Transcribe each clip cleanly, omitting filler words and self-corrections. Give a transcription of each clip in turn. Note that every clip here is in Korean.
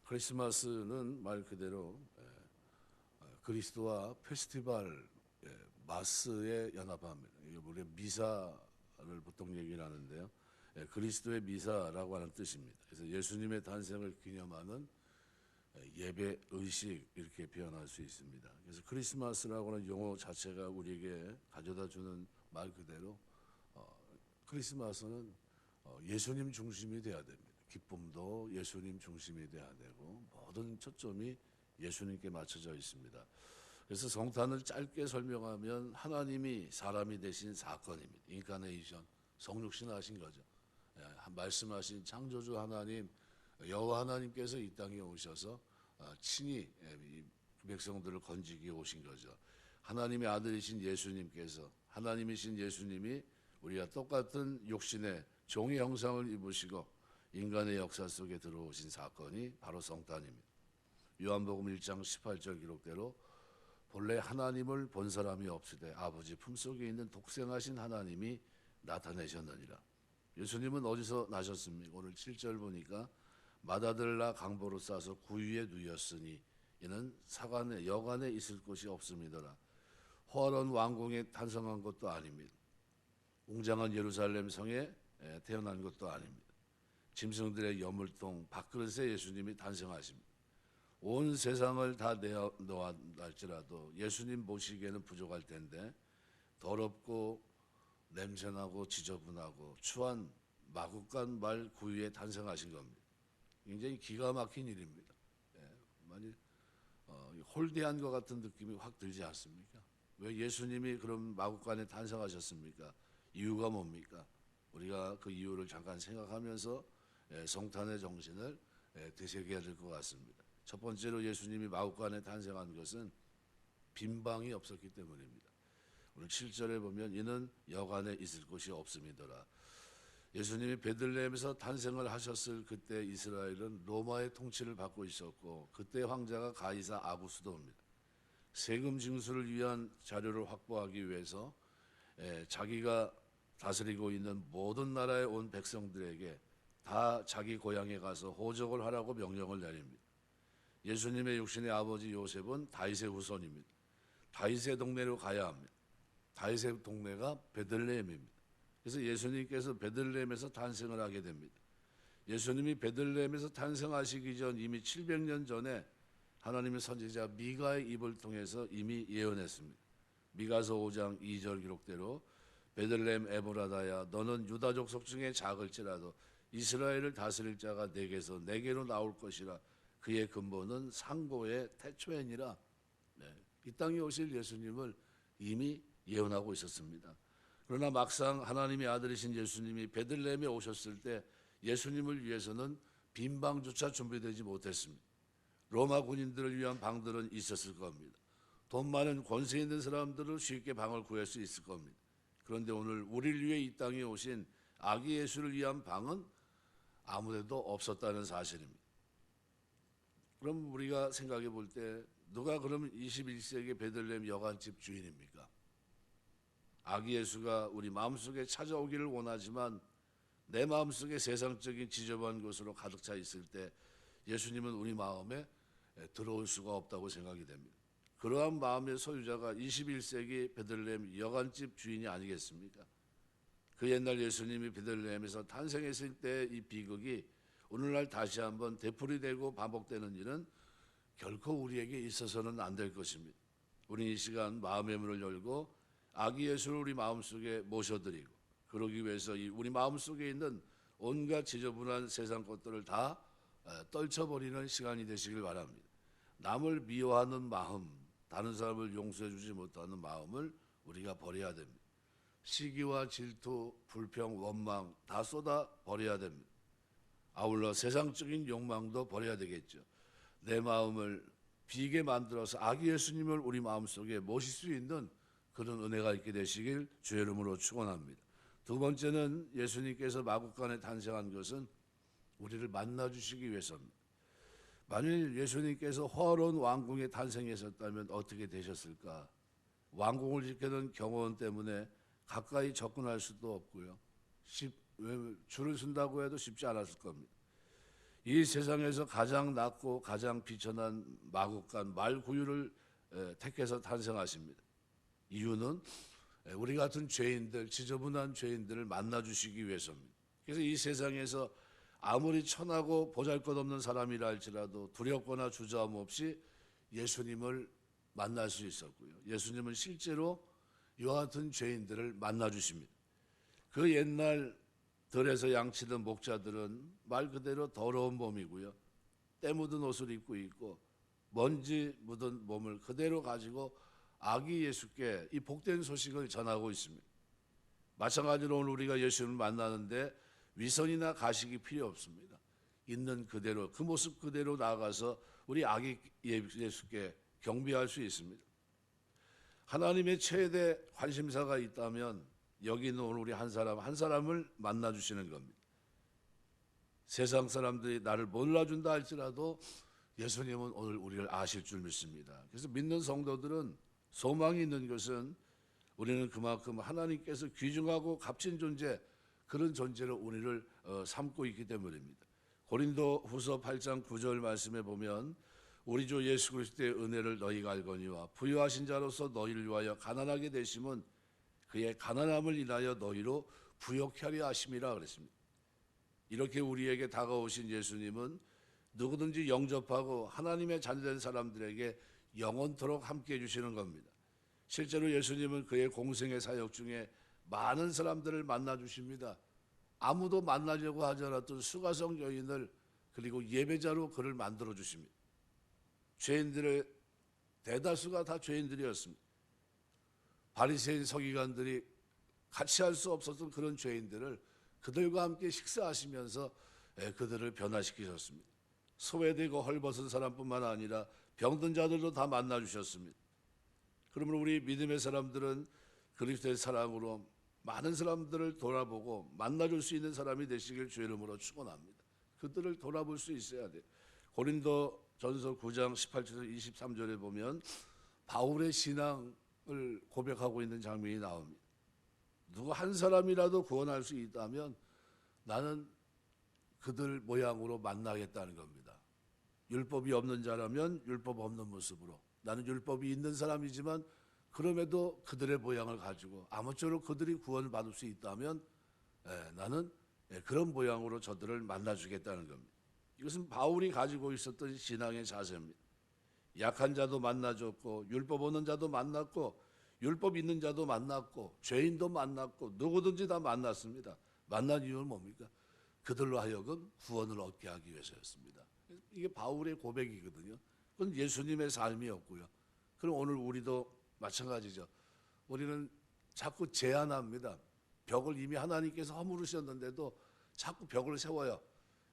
크리스마스는 말 그대로 그리스도와 페스티벌 마스의 연합합니다. 이게 우리가 미사를 보통 얘기를 하는데요. 그리스도의 미사라고 하는 뜻입니다. 그래서 예수님의 탄생을 기념하는 예배 의식 이렇게 표현할 수 있습니다. 그래서 크리스마스라고 하는 용어 자체가 우리에게 가져다 주는 말 그대로 크리스마스는 예수님 중심이 돼야 됩니다. 기쁨도 예수님 중심이 돼야 되고 모든 초점이 예수님께 맞춰져 있습니다. 그래서 성탄을 짧게 설명하면 하나님이 사람이 되신 사건입니다. 인카네이션, 성육신하신 거죠. 말씀하신 창조주 하나님, 여호와 하나님께서 이 땅에 오셔서 친히 이 백성들을 건지기 오신 거죠. 하나님의 아들이신 예수님께서, 하나님이신 예수님이 우리가 똑같은 육신의 종의 형상을 입으시고 인간의 역사 속에 들어오신 사건이 바로 성탄입니다. 요한복음 1장 18절 기록대로 본래 하나님을 본 사람이 없으되 아버지 품속에 있는 독생하신 하나님이 나타내셨느니라. 예수님은 어디서 나셨습니까? 오늘 7절 보니까 마다들라 강보로 싸서 구유에 누였으니 이는 사관에 여관에 있을 곳이 없음이더라. 호화로운 왕궁에 탄생한 것도 아닙니다. 웅장한 예루살렘 성에 태어난 것도 아닙니다. 짐승들의 여물통 밥그릇에 예수님이 탄생하십니다. 온 세상을 다 내어놓았할지라도 예수님 모시기에는 부족할 텐데 더럽고 냄새나고 지저분하고 추한 마국간 말 구유에 탄생하신 겁니다. 굉장히 기가 막힌 일입니다. 많이 홀대한 것 같은 느낌이 확 들지 않습니까? 왜 예수님이 그런 마국간에 탄생하셨습니까? 이유가 뭡니까? 우리가 그 이유를 잠깐 생각하면서 성탄의 정신을 되새겨야 될 것 같습니다. 첫 번째로 예수님이 마국간에 탄생한 것은 빈방이 없었기 때문입니다. 오늘 7절에 보면 이는 여관에 있을 곳이 없음이더라. 예수님이 베들레헴에서 탄생을 하셨을 그때 이스라엘은 로마의 통치를 받고 있었고 그때 황제가 가이사 아구스도입니다. 세금 징수를 위한 자료를 확보하기 위해서 자기가 다스리고 있는 모든 나라에 온 백성들에게 다 자기 고향에 가서 호적을 하라고 명령을 내립니다. 예수님의 육신의 아버지 요셉은 다윗의 후손입니다. 다윗의 동네로 가야 합니다. 다윗의 동네가 베들레헴입니다. 그래서 예수님께서 베들레헴에서 탄생을 하게 됩니다. 예수님이 베들레헴에서 탄생하시기 전 이미 700년 전에 하나님의 선지자 미가의 입을 통해서 이미 예언했습니다. 미가서 5장 2절 기록대로 베들레헴 에브라다야 너는 유다족 속중에 작을지라도 이스라엘을 다스릴 자가 내게서 내게로 나올 것이라 그의 근본은 상고의 태초에니라. 이 땅에 오실 예수님을 이미 예언하고 있었습니다. 그러나 막상 하나님의 아들이신 예수님이 베들레헴에 오셨을 때 예수님을 위해서는 빈방조차 준비되지 못했습니다. 로마 군인들을 위한 방들은 있었을 겁니다. 돈 많은 권세 있는 사람들은 쉽게 방을 구할 수 있을 겁니다. 그런데 오늘 우리를 위해 이 땅에 오신 아기 예수를 위한 방은 아무데도 없었다는 사실입니다. 그럼 우리가 생각해 볼 때 누가 그럼 21세기 베들레헴 여관집 주인입니까? 아기 예수가 우리 마음속에 찾아오기를 원하지만 내 마음속에 세상적인 지저분한 것으로 가득 차 있을 때 예수님은 우리 마음에 들어올 수가 없다고 생각이 됩니다. 그러한 마음의 소유자가 21세기 베들레헴 여관집 주인이 아니겠습니까? 그 옛날 예수님이 베들레헴에서 탄생했을 때 이 비극이 오늘날 다시 한번 되풀이되고 반복되는 일은 결코 우리에게 있어서는 안 될 것입니다. 우리는 이 시간 마음의 문을 열고 아기 예수를 우리 마음속에 모셔드리고 그러기 위해서 우리 마음속에 있는 온갖 지저분한 세상 것들을 다 떨쳐버리는 시간이 되시길 바랍니다. 남을 미워하는 마음, 다른 사람을 용서해 주지 못하는 마음을 우리가 버려야 됩니다. 시기와 질투, 불평, 원망 다 쏟아 버려야 됩니다. 아울러 세상적인 욕망도 버려야 되겠죠. 내 마음을 비게 만들어서 아기 예수님을 우리 마음속에 모실 수 있는 그런 은혜가 있게 되시길 주의 이름으로 축원합니다. 두 번째는 예수님께서 마국간에 탄생한 것은 우리를 만나주시기 위해서입니다. 만일 예수님께서 호화로운 왕궁에 탄생하셨다면 어떻게 되셨을까? 왕궁을 지키는 경호원 때문에 가까이 접근할 수도 없고요. 줄을 쓴다고 해도 쉽지 않았을 겁니다. 이 세상에서 가장 낮고 가장 비천한 마국간 말구유를 택해서 탄생하십니다. 이유는 우리 같은 죄인들, 지저분한 죄인들을 만나주시기 위해서입니다. 그래서 이 세상에서 아무리 천하고 보잘것없는 사람이라 할지라도 두렵거나 주저함 없이 예수님을 만날 수 있었고요. 예수님은 실제로 이와 같은 죄인들을 만나주십니다. 그 옛날 들에서 양치던 목자들은 말 그대로 더러운 몸이고요. 때 묻은 옷을 입고 있고 먼지 묻은 몸을 그대로 가지고 아기 예수께 이 복된 소식을 전하고 있습니다. 마찬가지로 오늘 우리가 예수님을 만나는데 위선이나 가식이 필요 없습니다. 있는 그대로 그 모습 그대로 나아가서 우리 아기 예수께 경배할 수 있습니다. 하나님의 최대 관심사가 있다면 여기 있는 오늘 우리 한 사람 한 사람을 만나주시는 겁니다. 세상 사람들이 나를 몰라준다 할지라도 예수님은 오늘 우리를 아실 줄 믿습니다. 그래서 믿는 성도들은 소망이 있는 것은 우리는 그만큼 하나님께서 귀중하고 값진 존재, 그런 존재로 우리를 삼고 있기 때문입니다. 고린도 후서 8장 9절 말씀에 보면 우리 주 예수 그리스도의 은혜를 너희가 알거니와 부유하신 자로서 너희를 위하여 가난하게 되심은 그의 가난함을 인하여 너희로 부욕케 하려 하심이라 그랬습니다. 이렇게 우리에게 다가오신 예수님은 누구든지 영접하고 하나님의 자녀된 사람들에게 영원토록 함께해 주시는 겁니다. 실제로 예수님은 그의 공생의 사역 중에 많은 사람들을 만나 주십니다. 아무도 만나려고 하지 않았던 수가성 여인을, 그리고 예배자로 그를 만들어 주십니다. 죄인들의 대다수가 다 죄인들이었습니다. 바리새인 서기관들이 같이 할 수 없었던 그런 죄인들을 그들과 함께 식사하시면서 그들을 변화시키셨습니다. 소외되고 헐벗은 사람뿐만 아니라 병든 자들도 다 만나 주셨습니다. 그러면 우리 믿음의 사람들은 그리스도의 사랑으로 많은 사람들을 돌아보고 만나줄 수 있는 사람이 되시길 주의 이름으로 축원합니다. 그들을 돌아볼 수 있어야 돼요. 고린도 전서 9장 18절에서 23절에 보면 바울의 신앙을 고백하고 있는 장면이 나옵니다. 누구 한 사람이라도 구원할 수 있다면 나는 그들 모양으로 만나겠다는 겁니다. 율법이 없는 자라면 율법 없는 모습으로, 나는 율법이 있는 사람이지만 그럼에도 그들의 모양을 가지고 아무쪼록 그들이 구원을 받을 수 있다면 나는 그런 모양으로 저들을 만나주겠다는 겁니다. 이것은 바울이 가지고 있었던 신앙의 자세입니다. 약한 자도 만나줬고 율법 없는 자도 만났고 율법 있는 자도 만났고 죄인도 만났고 누구든지 다 만났습니다. 만난 이유는 뭡니까? 그들로 하여금 구원을 얻게 하기 위해서였습니다. 이게 바울의 고백이거든요. 그건 예수님의 삶이었고요. 그럼 오늘 우리도 마찬가지죠. 우리는 자꾸 제한합니다. 벽을 이미 하나님께서 허물으셨는데도 자꾸 벽을 세워요.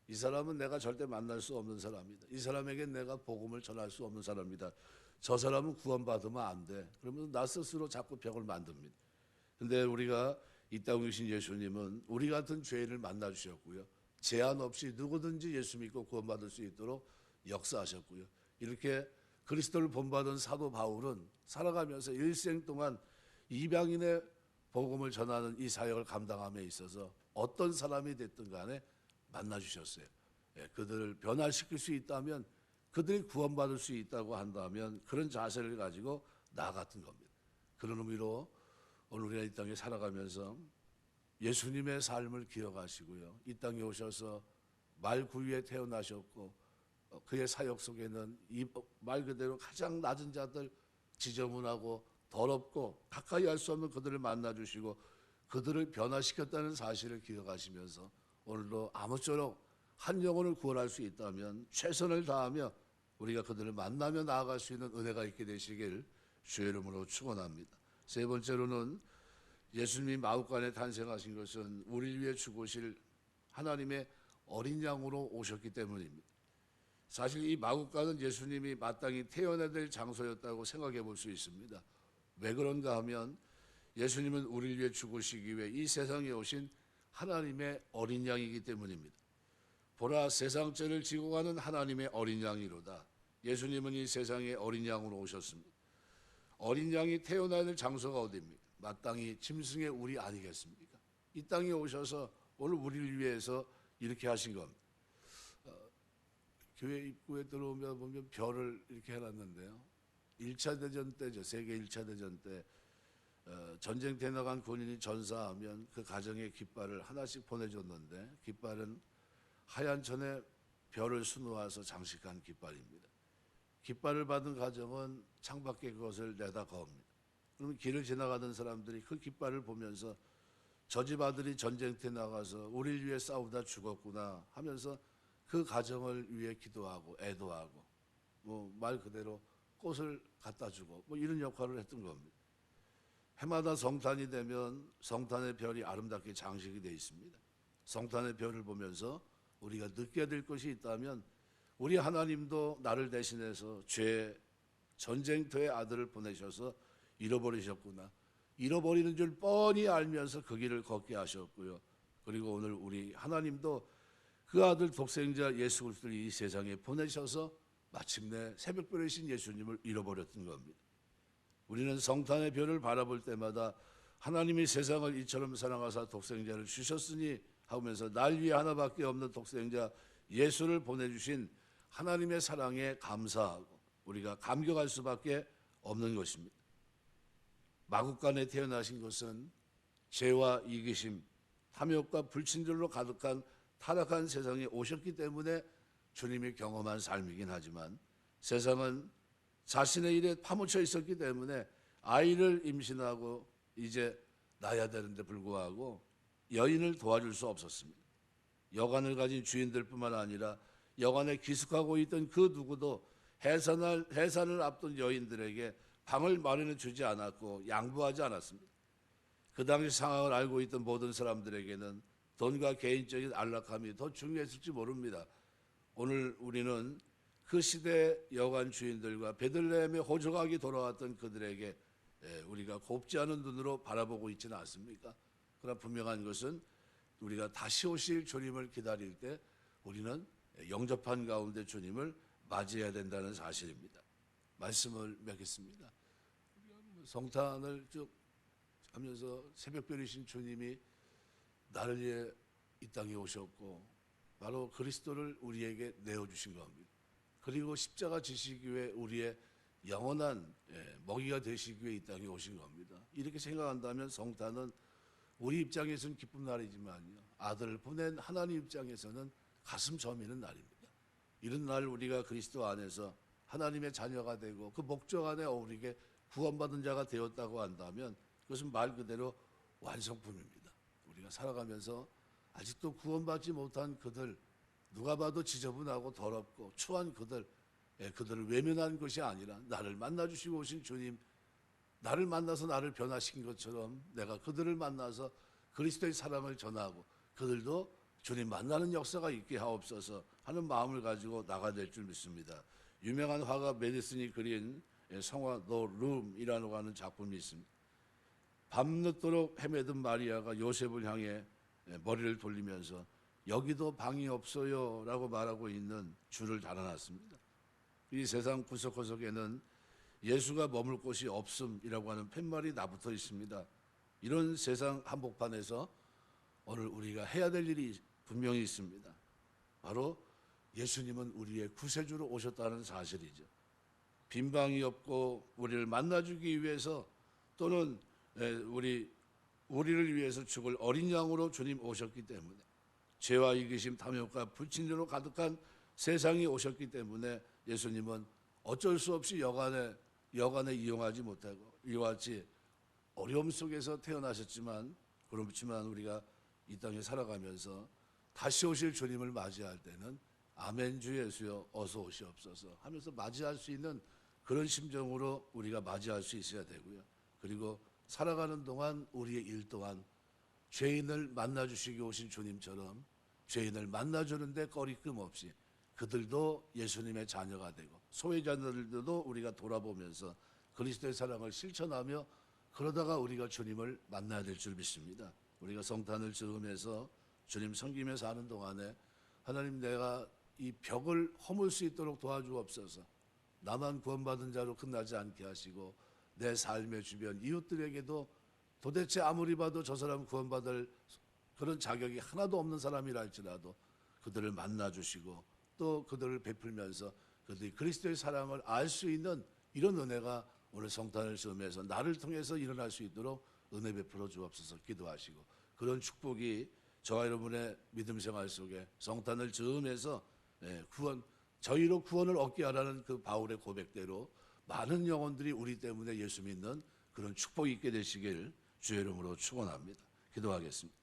이 사람은 내가 절대 만날 수 없는 사람이다. 이 사람에게 내가 복음을 전할 수 없는 사람이다. 저 사람은 구원받으면 안 돼. 그러면서 나 스스로 자꾸 벽을 만듭니다. 근데 우리가 이 땅에 계신 예수님은 우리 같은 죄인을 만나 주셨고요. 제한 없이 누구든지 예수 믿고 구원받을 수 있도록 역사하셨고요. 이렇게 그리스도를 본받은 사도 바울은 살아가면서 일생 동안 이방인의 복음을 전하는 이 사역을 감당함에 있어서 어떤 사람이 됐든 간에 만나 주셨어요. 그들을 변화시킬 수 있다면, 그들이 구원받을 수 있다고 한다면 그런 자세를 가지고 나아갔던 겁니다. 그런 의미로 오늘 우리가 이 땅에 살아가면서 예수님의 삶을 기억하시고요. 이 땅에 오셔서 말구유에 태어나셨고 그의 사역 속에는 이 말 그대로 가장 낮은 자들, 지저분하고 더럽고 가까이 할 수 없는 그들을 만나주시고 그들을 변화시켰다는 사실을 기억하시면서 오늘도 아무쪼록 한 영혼을 구원할 수 있다면 최선을 다하며 우리가 그들을 만나며 나아갈 수 있는 은혜가 있게 되시길 주의 이름으로 축원합니다. 세 번째로는 예수님이 마구간에 탄생하신 것은 우리를 위해 죽으실 하나님의 어린 양으로 오셨기 때문입니다. 사실 이 마구간은 예수님이 마땅히 태어나야 될 장소였다고 생각해 볼 수 있습니다. 왜 그런가 하면 예수님은 우리를 위해 죽으시기 위해 이 세상에 오신 하나님의 어린 양이기 때문입니다. 보라, 세상 죄를 지고 가는 하나님의 어린 양이로다. 예수님은 이 세상에 어린 양으로 오셨습니다. 어린 양이 태어나야 될 장소가 어디입니까? 마땅히 짐승의 우리 아니겠습니까? 이 땅에 오셔서 오늘 우리를 위해서 이렇게 하신 겁니다. 교회 입구에 들어오면 보면 별을 이렇게 해놨는데요. 1차 대전 때죠. 세계 1차 대전 때 전쟁터에 나간 군인이 전사하면 그 가정에 깃발을 하나씩 보내줬는데, 깃발은 하얀 천에 별을 수놓아서 장식한 깃발입니다. 깃발을 받은 가정은 창밖에 그것을 내다 거옵니다. 그러면 길을 지나가던 사람들이 그 깃발을 보면서 저 집 아들이 전쟁터에 나가서 우리를 위해 싸우다 죽었구나 하면서 그 가정을 위해 기도하고 애도하고, 뭐 말 그대로 꽃을 갖다 주고 뭐 이런 역할을 했던 겁니다. 해마다 성탄이 되면 성탄의 별이 아름답게 장식이 되어 있습니다. 성탄의 별을 보면서 우리가 느껴야 될 것이 있다면, 우리 하나님도 나를 대신해서 죄 전쟁터의 아들을 보내셔서 잃어버리셨구나, 잃어버리는 줄 뻔히 알면서 그 길을 걷게 하셨고요. 그리고 오늘 우리 하나님도 그 아들 독생자 예수 그리스도를 이 세상에 보내셔서 마침내 새벽별이신 예수님을 잃어버렸던 겁니다. 우리는 성탄의 별을 바라볼 때마다 하나님이 세상을 이처럼 사랑하사 독생자를 주셨으니 하면서 날 위해 하나밖에 없는 독생자 예수를 보내주신 하나님의 사랑에 감사하고 우리가 감격할 수밖에 없는 것입니다. 마국간에 태어나신 것은 죄와 이기심, 탐욕과 불친절로 가득한 타락한 세상에 오셨기 때문에 주님이 경험한 삶이긴 하지만, 세상은 자신의 일에 파묻혀 있었기 때문에 아이를 임신하고 이제 낳아야 되는데 불구하고 여인을 도와줄 수 없었습니다. 여관을 가진 주인들뿐만 아니라 여관에 기숙하고 있던 그 누구도 해산을 앞둔 여인들에게 방을 마련해 주지 않았고 양보하지 않았습니다. 그 당시 상황을 알고 있던 모든 사람들에게는 돈과 개인적인 안락함이 더 중요했을지 모릅니다. 오늘 우리는 그 시대 여관 주인들과 베들레헴에 호적하게 돌아왔던 그들에게 우리가 곱지 않은 눈으로 바라보고 있지는 않습니까? 그러나 분명한 것은 우리가 다시 오실 주님을 기다릴 때 우리는 영접한 가운데 주님을 맞이해야 된다는 사실입니다. 말씀을 맺겠습니다. 성탄을 쭉 하면서 새벽별이신 주님이 나를 위해 이 땅에 오셨고 바로 그리스도를 우리에게 내어주신 겁니다. 그리고 십자가 지시기 위해 우리의 영원한 먹이가 되시기 위해 이 땅에 오신 겁니다. 이렇게 생각한다면 성탄은 우리 입장에서는 기쁜 날이지만요, 아들을 보낸 하나님 입장에서는 가슴 저미는 날입니다. 이런 날 우리가 그리스도 안에서 하나님의 자녀가 되고 그 목적 안에 어우리게 구원받은 자가 되었다고 한다면 그것은 말 그대로 완성품입니다. 우리가 살아가면서 아직도 구원받지 못한 그들, 누가 봐도 지저분하고 더럽고 추한 그들을 외면한 것이 아니라 나를 만나주시고 오신 주님, 나를 만나서 나를 변화시킨 것처럼 내가 그들을 만나서 그리스도의 사랑을 전하고 그들도 주님 만나는 역사가 있게 하옵소서 하는 마음을 가지고 나가야 될 줄 믿습니다. 유명한 화가 메디슨이 그린 성화 The Room이라고 하는 작품이 있습니다. 밤늦도록 헤매던 마리아가 요셉을 향해 머리를 돌리면서 여기도 방이 없어요 라고 말하고 있는 줄을 달아놨습니다. 이 세상 구석구석에는 예수가 머물 곳이 없음이라고 하는 팻말이 나붙어 있습니다. 이런 세상 한복판에서 오늘 우리가 해야 될 일이 분명히 있습니다. 바로 예수님은 우리의 구세주로 오셨다는 사실이죠. 빈 방이 없고 우리를 만나주기 위해서 또는 우리를 위해서 죽을 어린 양으로 주님 오셨기 때문에, 죄와 이기심, 탐욕과 불친절로 가득한 세상이 오셨기 때문에 예수님은 어쩔 수 없이 여간에 이용하지 못하고 이와 같이 어려움 속에서 태어나셨지만, 그렇지만 우리가 이 땅에 살아가면서 다시 오실 주님을 맞이할 때는 아멘 주 예수여 어서 오시옵소서 하면서 맞이할 수 있는 그런 심정으로 우리가 맞이할 수 있어야 되고요. 그리고 살아가는 동안 우리의 일 또한 죄인을 만나주시기 오신 주님처럼 죄인을 만나주는데 꺼리낌 없이 그들도 예수님의 자녀가 되고 소외자들도 우리가 돌아보면서 그리스도의 사랑을 실천하며 그러다가 우리가 주님을 만나야 될 줄 믿습니다. 우리가 성탄을 즐기면서 주님 섬기며 사는 동안에 하나님, 내가 이 벽을 허물 수 있도록 도와주옵소서. 나만 구원받은 자로 끝나지 않게 하시고 내 삶의 주변 이웃들에게도 도대체 아무리 봐도 저 사람 구원받을 그런 자격이 하나도 없는 사람이라 할지라도 그들을 만나주시고 또 그들을 베풀면서 그들이 그리스도의 사랑을 알 수 있는 이런 은혜가 오늘 성탄을 즈음해서 나를 통해서 일어날 수 있도록 은혜 베풀어 주옵소서. 기도하시고 그런 축복이 저와 여러분의 믿음 생활 속에 성탄을 즈음해서 저희로 구원을 얻게 하라는 그 바울의 고백대로 많은 영혼들이 우리 때문에 예수 믿는 그런 축복이 있게 되시길 주의 이름으로 축원합니다. 기도하겠습니다.